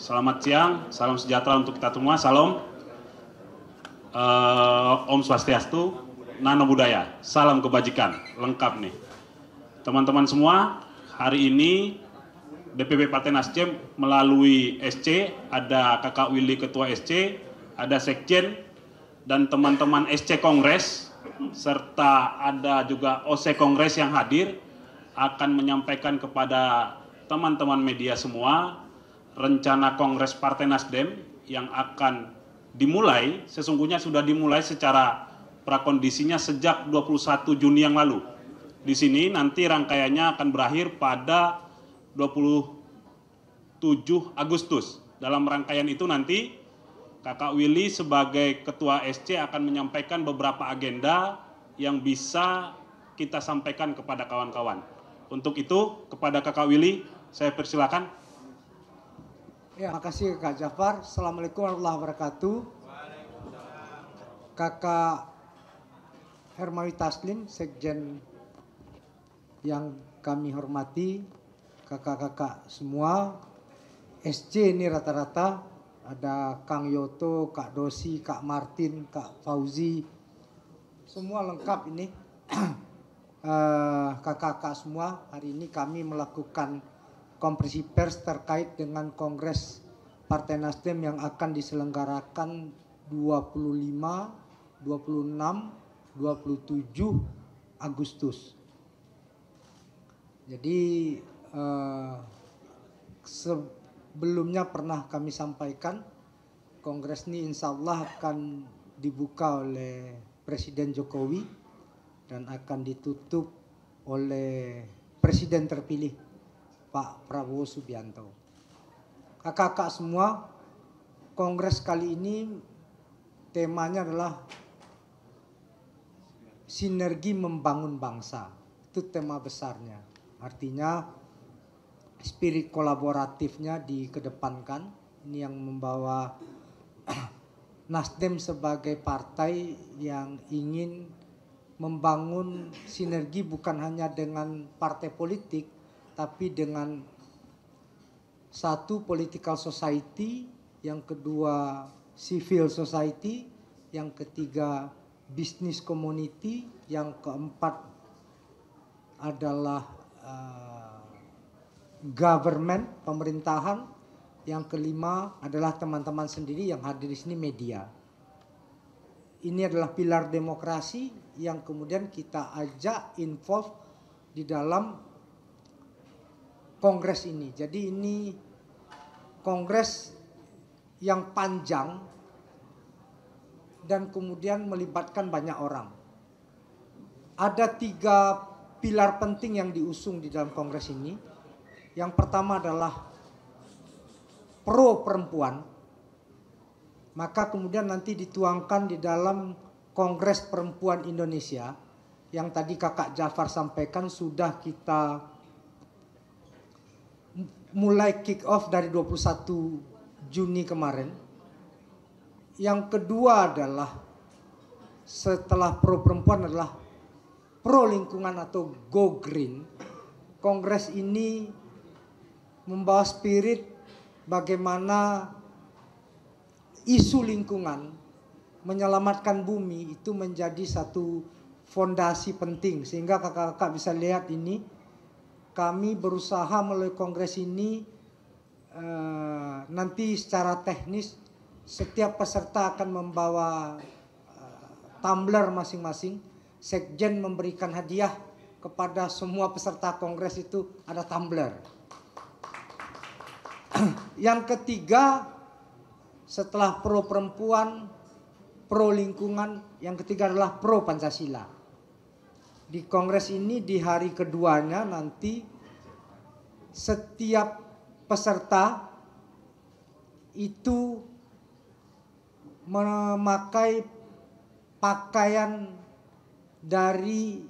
Selamat siang, salam sejahtera untuk kita semua. Salam, Om Swastiastu, Nano Buddhaya, salam kebajikan, lengkap nih. Teman-teman semua, hari ini DPP Partai Nasdem melalui SC, ada Kakak Willy Ketua SC, ada Sekjen, dan teman-teman SC Kongres, serta ada juga OC Kongres yang hadir, akan menyampaikan kepada teman-teman media semua rencana Kongres Partai Nasdem yang akan dimulai, sesungguhnya sudah dimulai secara prakondisinya sejak 21 Juni yang lalu. Di sini nanti rangkaiannya akan berakhir pada 27 Agustus. Dalam rangkaian itu nanti Kakak Willy sebagai Ketua SC akan menyampaikan beberapa agenda yang bisa kita sampaikan kepada kawan-kawan. Untuk itu, kepada Kakak Willy, saya persilakan. Ya, makasih Kak Jafar. Assalamualaikum warahmatullahi wabarakatuh. Kakak Hermawi Taslim, Sekjen yang kami hormati, kakak-kakak semua, SC ini rata-rata, ada Kang Yoto, Kak Dosi, Kak Martin, Kak Fauzi, semua lengkap ini. Kakak-kakak semua, hari ini kami melakukan konferensi pers terkait dengan Kongres Partai Nasdem yang akan diselenggarakan 25, 26, 27 Agustus. Jadi sebelumnya pernah kami sampaikan, Kongres ini insya Allah akan dibuka oleh Presiden Jokowi dan akan ditutup oleh Presiden terpilih Pak Prabowo Subianto. Kakak-kakak semua, Kongres kali ini temanya adalah sinergi membangun bangsa. Itu tema besarnya. Artinya spirit kolaboratifnya dikedepankan. Ini yang membawa Nasdem sebagai partai yang ingin membangun sinergi bukan hanya dengan partai politik, tapi dengan satu political society, yang kedua civil society, yang ketiga business community, yang keempat adalah government, pemerintahan, yang kelima adalah teman-teman sendiri yang hadir di sini, media. Ini adalah pilar demokrasi yang kemudian kita ajak involve di dalam Kongres ini. Jadi ini kongres yang panjang dan kemudian melibatkan banyak orang. Ada 3 pilar penting yang diusung di dalam kongres ini. Yang pertama adalah pro perempuan. Maka kemudian nanti dituangkan di dalam Kongres Perempuan Indonesia yang tadi Kakak Jafar sampaikan sudah kita mulai kick off dari 21 Juni kemarin. Yang kedua adalah setelah pro perempuan adalah pro lingkungan atau go green. Kongres ini membawa spirit bagaimana isu lingkungan, menyelamatkan bumi itu menjadi satu fondasi penting. Sehingga kakak-kakak bisa lihat ini, kami berusaha melalui kongres ini nanti secara teknis setiap peserta akan membawa tumbler masing-masing. Sekjen memberikan hadiah kepada semua peserta kongres, itu ada tumbler. Yang ketiga, setelah pro perempuan, pro lingkungan, yang ketiga adalah pro Pancasila. Di kongres ini di hari keduanya nanti setiap peserta itu memakai pakaian dari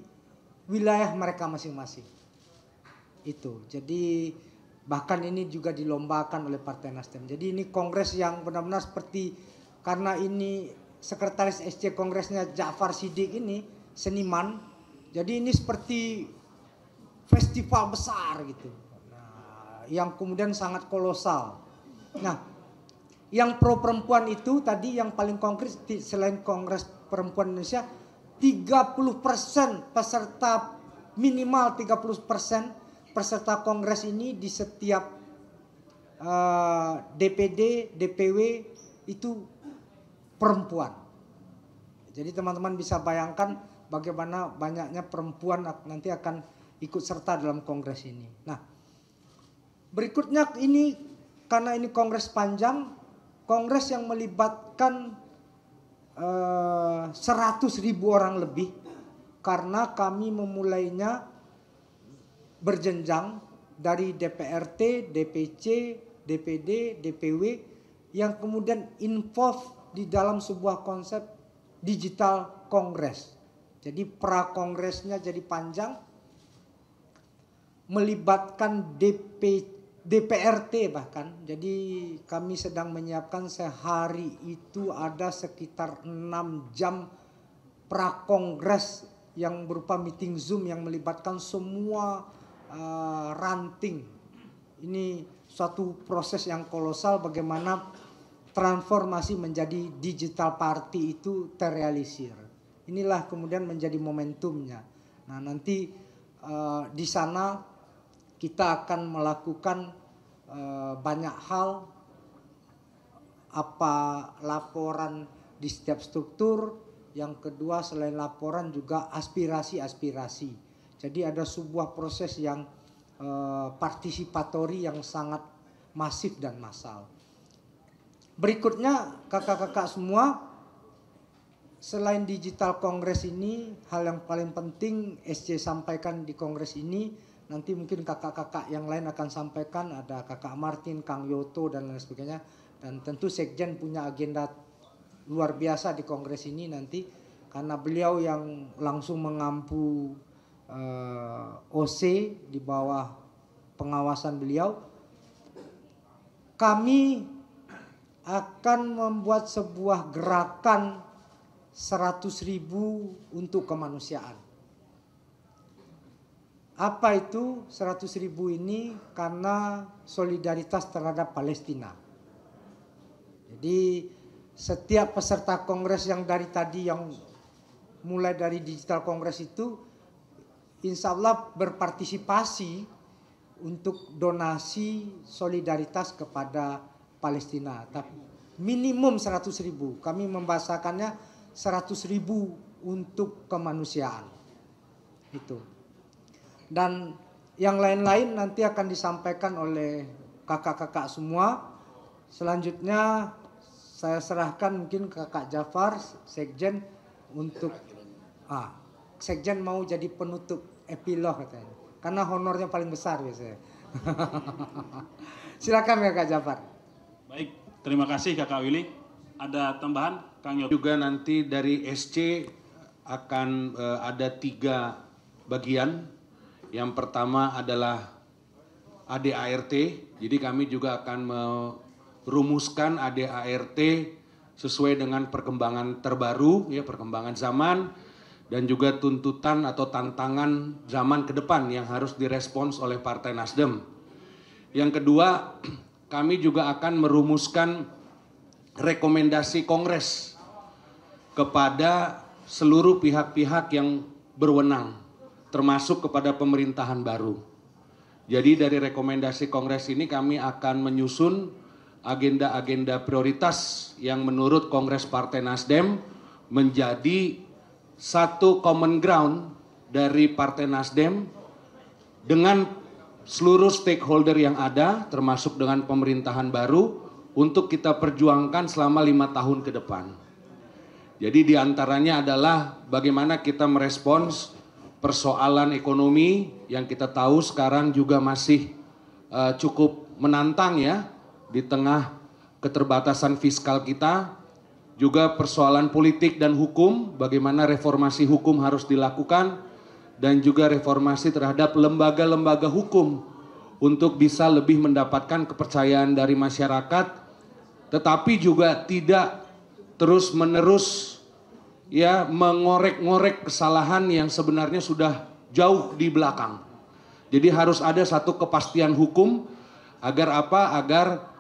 wilayah mereka masing-masing. Itu. Jadi bahkan ini juga dilombakan oleh Partai Nasdem. Jadi ini kongres yang benar-benar seperti, karena ini sekretaris SC kongresnya Ja'far Siddiq ini seniman. Jadi ini seperti festival besar gitu. Nah, yang kemudian sangat kolosal. Nah, yang pro perempuan itu tadi yang paling konkret selain Kongres Perempuan Indonesia, 30% peserta, minimal 30% peserta kongres ini di setiap DPD, DPW itu perempuan. Jadi teman-teman bisa bayangkan bagaimana banyaknya perempuan nanti akan ikut serta dalam kongres ini. Nah, berikutnya ini karena ini kongres panjang, kongres yang melibatkan 100.000 orang lebih, karena kami memulainya berjenjang dari DPRT, DPC, DPD, DPW yang kemudian involve di dalam sebuah konsep digital kongres. Jadi pra-kongresnya jadi panjang, melibatkan DPRT bahkan. Jadi kami sedang menyiapkan sehari itu ada sekitar 6 jam pra-kongres yang berupa meeting Zoom yang melibatkan semua ranting. Ini suatu proses yang kolosal bagaimana transformasi menjadi digital party itu terrealisir. Inilah kemudian menjadi momentumnya. Nah, nanti di sana kita akan melakukan banyak hal, apa laporan di setiap struktur, yang kedua selain laporan juga aspirasi-aspirasi. Jadi ada sebuah proses yang partisipatori yang sangat masif dan massal. Berikutnya kakak-kakak semua, selain digital kongres ini, hal yang paling penting SC sampaikan di kongres ini, nanti mungkin kakak-kakak yang lain akan sampaikan, ada kakak Martin, Kang Yoto dan lain sebagainya, dan tentu Sekjen punya agenda luar biasa di kongres ini nanti, karena beliau yang langsung mengampu OC di bawah pengawasan beliau. Kami akan membuat sebuah gerakan 100.000 untuk kemanusiaan. Apa itu 100.000 ini? Karena solidaritas terhadap Palestina. Jadi setiap peserta kongres yang dari tadi, yang mulai dari digital kongres itu, insya Allah berpartisipasi untuk donasi solidaritas kepada Palestina. Tapi minimum 100.000. Kami membahasakannya 100.000 untuk kemanusiaan. Itu. Dan yang lain-lain nanti akan disampaikan oleh kakak-kakak semua. Selanjutnya saya serahkan mungkin ke Kakak Jafar, Sekjen, untuk Sekjen mau jadi penutup epilog katanya. Karena honornya paling besar biasanya. Silakan Kakak Jafar. Baik, terima kasih Kakak Willy. Ada tambahan Kang Yoto? Juga nanti dari SC akan ada 3 bagian. Yang pertama adalah ADART. Jadi kami juga akan merumuskan ADART sesuai dengan perkembangan terbaru, ya, perkembangan zaman dan juga tuntutan atau tantangan zaman ke depan yang harus direspons oleh Partai Nasdem. Yang kedua, kami juga akan merumuskan rekomendasi Kongres kepada seluruh pihak-pihak yang berwenang, termasuk kepada pemerintahan baru. Jadi dari rekomendasi Kongres ini kami akan menyusun agenda-agenda prioritas yang menurut Kongres Partai Nasdem menjadi satu common ground dari Partai Nasdem dengan seluruh stakeholder yang ada, termasuk dengan pemerintahan baru, untuk kita perjuangkan selama 5 tahun ke depan. Jadi diantaranya adalah bagaimana kita merespons persoalan ekonomi yang kita tahu sekarang juga masih cukup menantang, ya, di tengah keterbatasan fiskal kita. Juga persoalan politik dan hukum, bagaimana reformasi hukum harus dilakukan, dan juga reformasi terhadap lembaga-lembaga hukum untuk bisa lebih mendapatkan kepercayaan dari masyarakat, tetapi juga tidak terus-menerus, ya, mengorek-ngorek kesalahan yang sebenarnya sudah jauh di belakang. Jadi harus ada satu kepastian hukum agar apa? Agar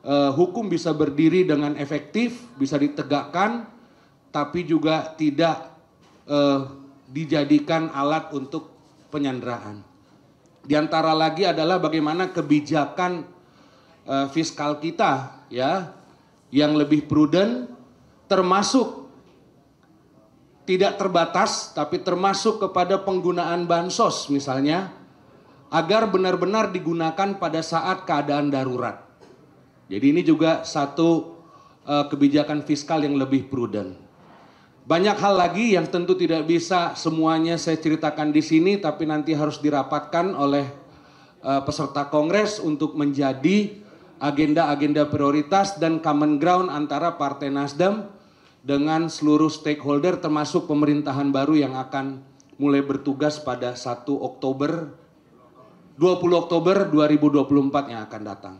hukum bisa berdiri dengan efektif, bisa ditegakkan, tapi juga tidak dijadikan alat untuk penyanderaan. Di antara lagi adalah bagaimana kebijakan fiskal kita ya yang lebih prudent, termasuk tidak terbatas tapi termasuk kepada penggunaan bansos misalnya, agar benar-benar digunakan pada saat keadaan darurat. Jadi ini juga satu kebijakan fiskal yang lebih prudent. Banyak hal lagi yang tentu tidak bisa semuanya saya ceritakan di sini, tapi nanti harus dirapatkan oleh peserta kongres untuk menjadi agenda-agenda prioritas dan common ground antara Partai Nasdem dengan seluruh stakeholder, termasuk pemerintahan baru yang akan mulai bertugas pada 20 Oktober 2024 yang akan datang.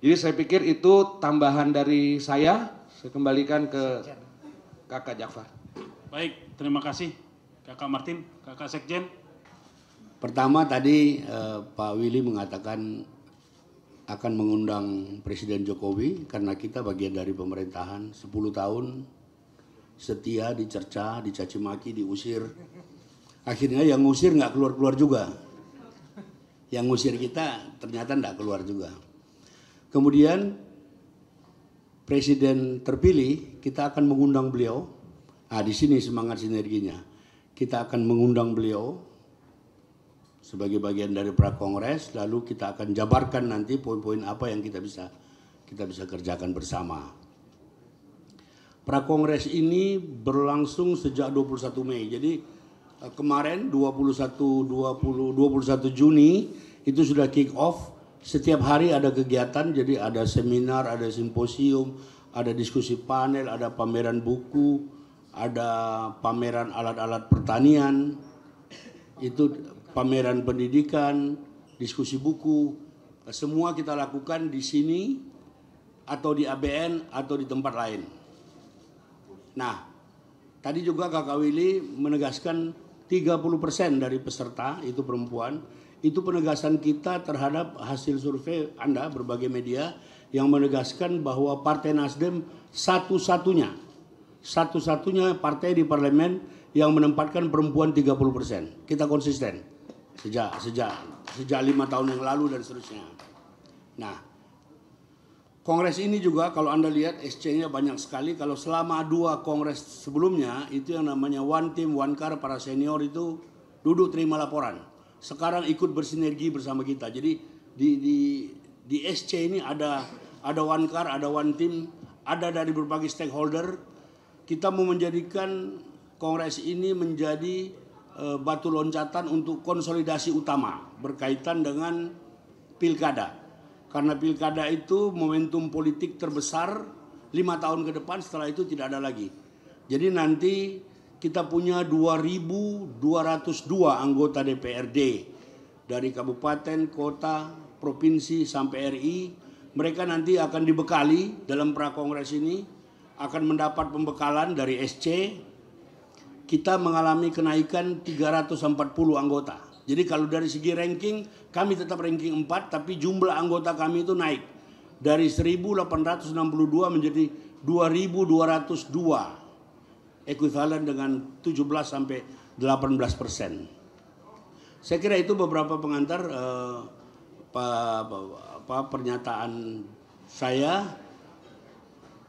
Jadi saya pikir itu tambahan dari saya kembalikan ke Kakak Jafar. Baik, terima kasih Kakak Martin, Kakak Sekjen. Pertama tadi Pak Willy mengatakan akan mengundang Presiden Jokowi karena kita bagian dari pemerintahan 10 tahun setia dicerca, dicaci maki, diusir. Akhirnya yang ngusir nggak keluar-keluar juga. Yang ngusir kita ternyata nggak keluar juga. Kemudian Presiden terpilih, kita akan mengundang beliau. Nah, di sini semangat sinerginya. Kita akan mengundang beliau sebagai bagian dari prakongres, lalu kita akan jabarkan nanti poin-poin apa yang kita bisa kerjakan bersama. Prakongres ini berlangsung sejak 21 Mei. Jadi kemarin 21 Juni itu sudah kick off. Setiap hari ada kegiatan, jadi ada seminar, ada simposium, ada diskusi panel, ada pameran buku, ada pameran alat-alat pertanian, itu pameran pendidikan, diskusi buku. Semua kita lakukan di sini atau di ABN atau di tempat lain. Nah, tadi juga Kakak Willy menegaskan 30% dari peserta itu perempuan. Itu penegasan kita terhadap hasil survei Anda berbagai media yang menegaskan bahwa Partai Nasdem satu-satunya partai di parlemen yang menempatkan perempuan 30%. Kita konsisten sejak 5 tahun yang lalu dan seterusnya. Nah, kongres ini juga kalau Anda lihat SC-nya banyak sekali. Kalau selama 2 kongres sebelumnya itu yang namanya one team one car, para senior itu duduk terima laporan. Sekarang ikut bersinergi bersama kita. Jadi di SC ini ada one car, ada one team, ada dari berbagai stakeholder. Kita mau menjadikan kongres ini menjadi batu loncatan untuk konsolidasi utama berkaitan dengan pilkada. Karena pilkada itu momentum politik terbesar 5 tahun ke depan, setelah itu tidak ada lagi. Jadi nanti kita punya 2.202 anggota DPRD dari kabupaten, kota, provinsi sampai RI. Mereka nanti akan dibekali dalam prakongres ini, akan mendapat pembekalan dari SC. Kita mengalami kenaikan 340 anggota. Jadi kalau dari segi ranking, kami tetap ranking 4, tapi jumlah anggota kami itu naik dari 1.862 menjadi 2.202. Ekuivalen dengan 17-18%. Saya kira itu beberapa pengantar pernyataan saya.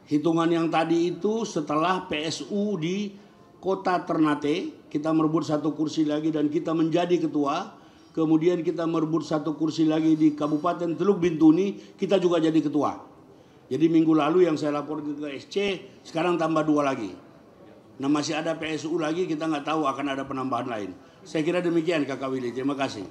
Hitungan yang tadi itu setelah PSU di Kota Ternate, kita merebut 1 kursi lagi dan kita menjadi ketua. Kemudian kita merebut 1 kursi lagi di Kabupaten Teluk Bintuni, kita juga jadi ketua. Jadi minggu lalu yang saya laporkan ke SC, sekarang tambah 2 lagi. Nah masih ada PSU lagi, kita nggak tahu akan ada penambahan lain. Saya kira demikian Kakak Willy, terima kasih.